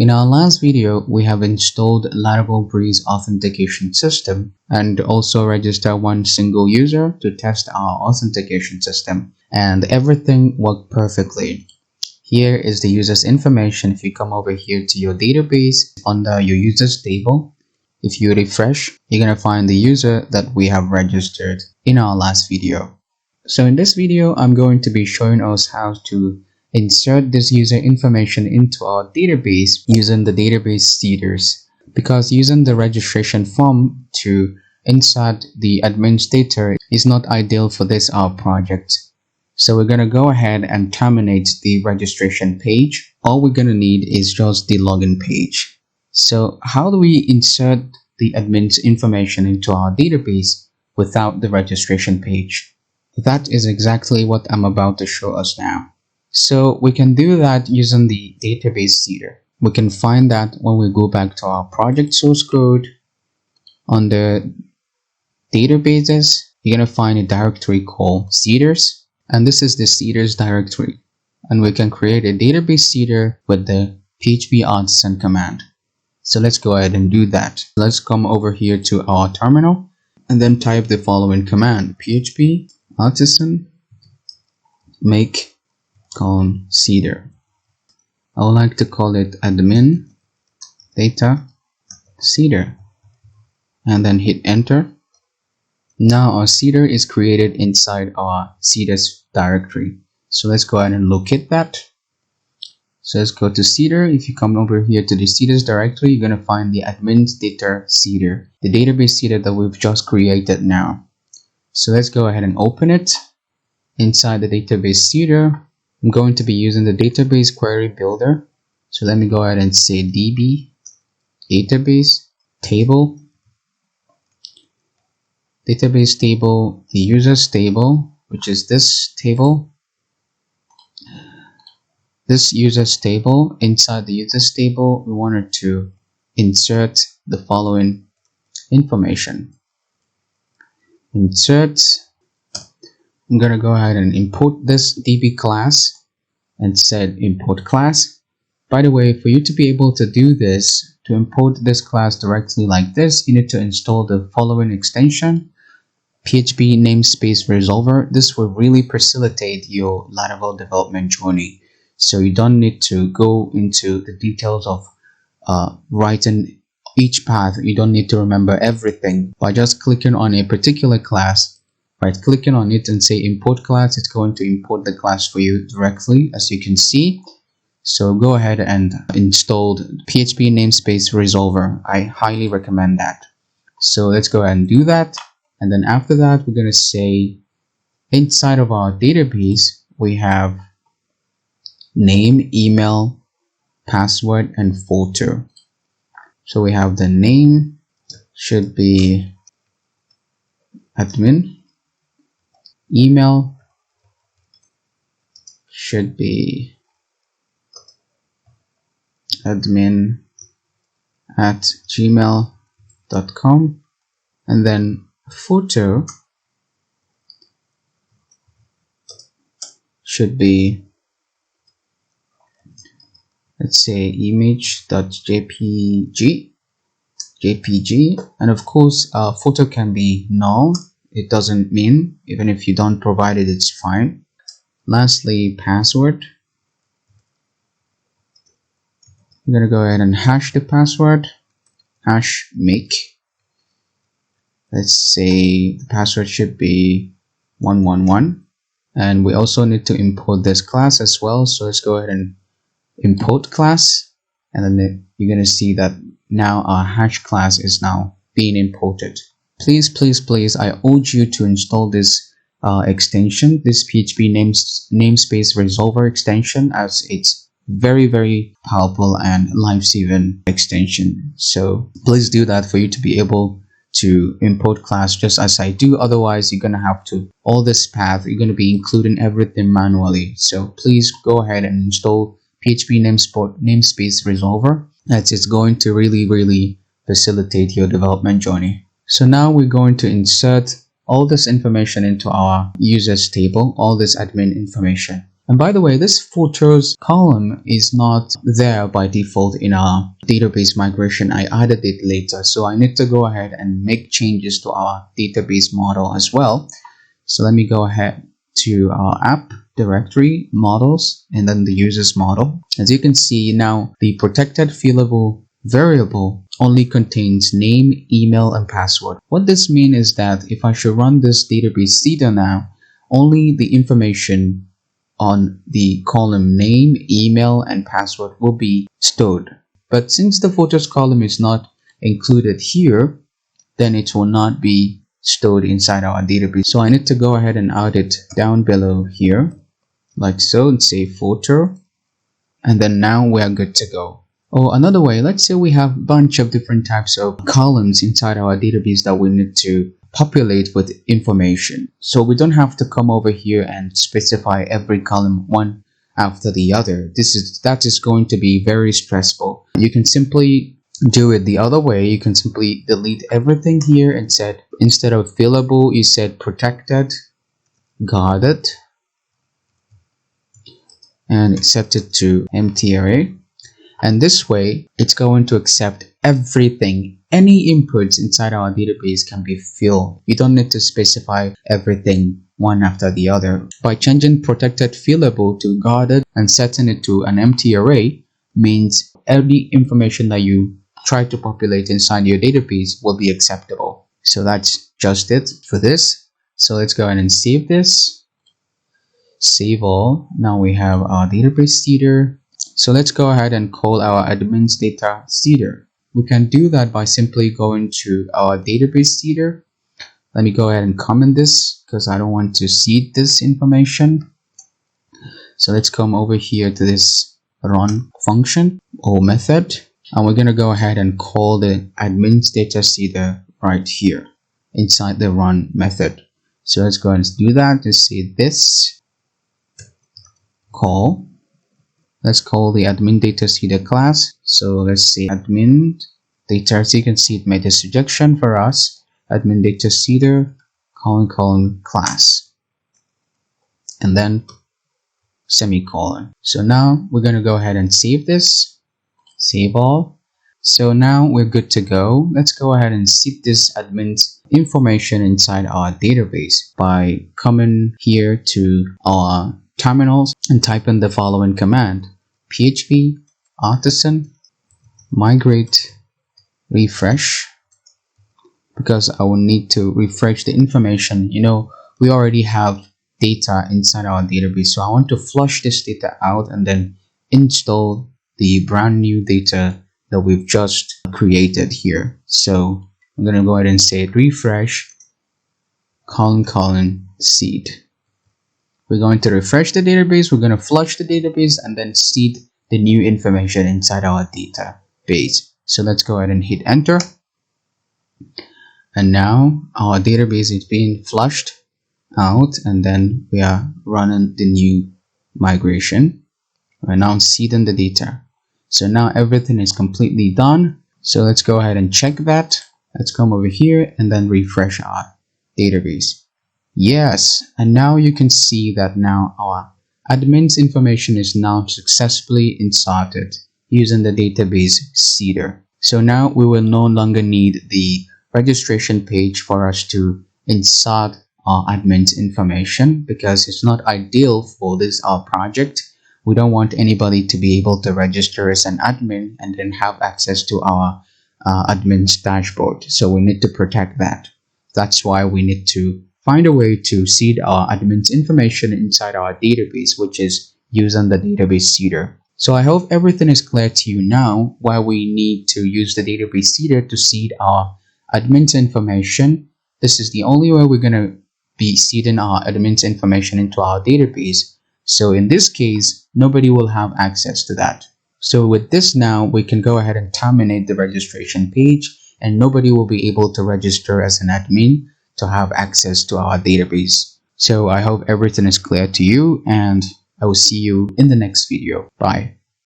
In our last video, we have installed Laravel Breeze authentication system and also register one single user to test our authentication system, and everything worked perfectly. Here is the user's information. If you come over here to your database under your users table, if you refresh, you're going to find the user that we have registered in our last video. So in this video, I'm going to be showing us how to insert this user information into our database using the database seeders, because using the registration form to insert the admin's data is not ideal for this our project. So we're going to go ahead and terminate the registration page. All we're going to need is just the login page. So how do we insert the admin's information into our database without the registration page? That is exactly what I'm about to show us now. So we can do that using the database seeder. We can find that when we go back to our project source code. Under databases, you're going to find a directory called seeders, and this is the seeders directory. And we can create a database seeder with the php artisan command. So let's go ahead and do that. Let's come over here to our terminal and then type the following command: php artisan make seeder. I would like to call it admin data seeder, and then hit enter. Now our seeder is created inside our seeders directory. So let's go ahead and locate that. So let's go to seeder. If you come over here to the seeders directory, you're going to find the admin's data seeder, the database seeder that we've just created now. So let's go ahead and open it. Inside the database seeder, I'm going to be using the database query builder. So let me go ahead and say db database table, the users table, which is this table. This users table, inside the users table, we wanted to insert the following information. Insert. I'm going to go ahead and import this DB class and set import class. By the way, for you to be able to do this, to import this class directly like this, you need to install the following extension: PHP namespace resolver. This will really facilitate your Laravel development journey. So you don't need to go into the details of writing each path. You don't need to remember everything. By just clicking on a particular class, right-clicking on it and say import class, it's going to import the class for you directly, as you can see. So go ahead and install PHP namespace resolver. I highly recommend that. So let's go ahead and do that. And then after that, we're going to say inside of our database, we have name, email, password, and photo. So we have the name should be admin. Email should be admin@gmail.com, and then photo should be, let's say, image.jpg, and of course photo can be null. It doesn't mean, even if you don't provide it, it's fine. Lastly, password. I'm going to go ahead and hash the password, hash make. Let's say the password should be 111. And we also need to import this class as well. So let's go ahead and import class. And then you're going to see that now our hash class is now being imported. Please, I urge you to install this extension, this PHP namespace resolver extension, as it's very powerful and life-saving extension. So please do that for you to be able to import class just as I do. Otherwise, you're going to have to, all this path, you're going to be including everything manually. So please go ahead and install PHP namespace resolver. It's going to really facilitate your development journey. So now we're going to insert all this information into our users table, all this admin information. And by the way, this photos column is not there by default in our database migration. I added it later, so I need to go ahead and make changes to our database model as well. So let me go ahead to our app directory models and then the users model. As you can see now, the protected fielable variable only contains name, email, and password. What this means is that if I should run this database seeder now, only the information on the column name, email, and password will be stored. But since the photos column is not included here, then it will not be stored inside our database. So I need to go ahead and add it down below here, like so, and say photo. And then now we are good to go. Or another way, let's say we have a bunch of different types of columns inside our database that we need to populate with information. So we don't have to come over here and specify every column one after the other. That is going to be very stressful. You can simply do it the other way. You can simply delete everything here and said, instead of fillable, you said protected, guarded, and set it to empty array. And this way, it's going to accept everything. Any inputs inside our database can be filled. You don't need to specify everything one after the other. By changing protected fillable to guarded and setting it to an empty array means every information that you try to populate inside your database will be acceptable. So that's just it for this. So let's go ahead and save this. Save all. Now we have our database seeder. So let's go ahead and call our admins data seeder. We can do that by simply going to our database seeder. Let me go ahead and comment this because I don't want to seed this information. So let's come over here to this run function or method. And we're going to go ahead and call the admins data seeder right here inside the run method. So let's go ahead and do that. Just say this call. Let's call the admin data seeder class. So let's say admin data. As you can see, it made a suggestion for us. Admin data seeder colon class. And then semicolon. So now we're going to go ahead and save this. Save all. So now we're good to go. Let's go ahead and seed this admin's information inside our database by coming here to our terminals and type in the following command: php artisan migrate refresh, because I will need to refresh the information. We already have data inside our database, so I want to flush this data out and then install the brand new data that we've just created here. So I'm going to go ahead and say refresh seed. We're going to refresh the database, we're going to flush the database, and then seed the new information inside our database. So let's go ahead and hit enter. And now our database is being flushed out, and then we are running the new migration. We're now seeding the data. So now everything is completely done. So let's go ahead and check that. Let's come over here and then refresh our database. Yes, and now you can see that now our admin's information is now successfully inserted using the database seeder. So now we will no longer need the registration page for us to insert our admin's information, because it's not ideal for our project. We don't want anybody to be able to register as an admin and then have access to our admin's dashboard. So we need to protect that. That's why we need to find a way to seed our admin's information inside our database, which is using the database seeder. So I hope everything is clear to you now why we need to use the database seeder to seed our admin's information. This is the only way we're going to be seeding our admin's information into our database. So in this case, nobody will have access to that. So with this now, we can go ahead and terminate the registration page, and nobody will be able to register as an admin to have access to our database. So I hope everything is clear to you, and I will see you in the next video. Bye.